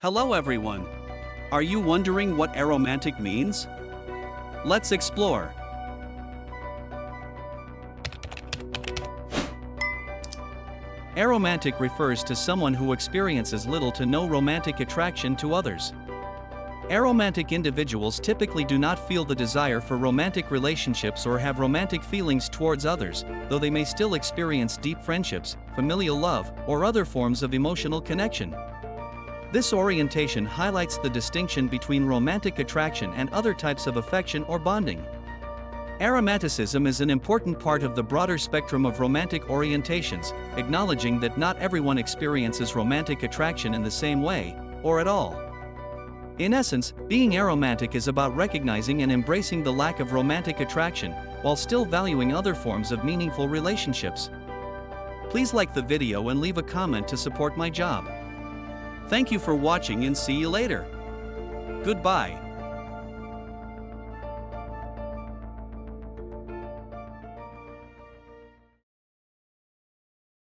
Hello everyone. Are you wondering what aromantic means? Let's explore. Aromantic refers to someone who experiences little to no romantic attraction to others. Aromantic individuals typically do not feel the desire for romantic relationships or have romantic feelings towards others, though they may still experience deep friendships, familial love, or other forms of emotional connection. This orientation highlights the distinction between romantic attraction and other types of affection or bonding. Aromanticism is an important part of the broader spectrum of romantic orientations, acknowledging that not everyone experiences romantic attraction in the same way, or at all. In essence, being aromantic is about recognizing and embracing the lack of romantic attraction, while still valuing other forms of meaningful relationships. Please like the video and leave a comment to support my job. Thank you for watching and see you later. Goodbye.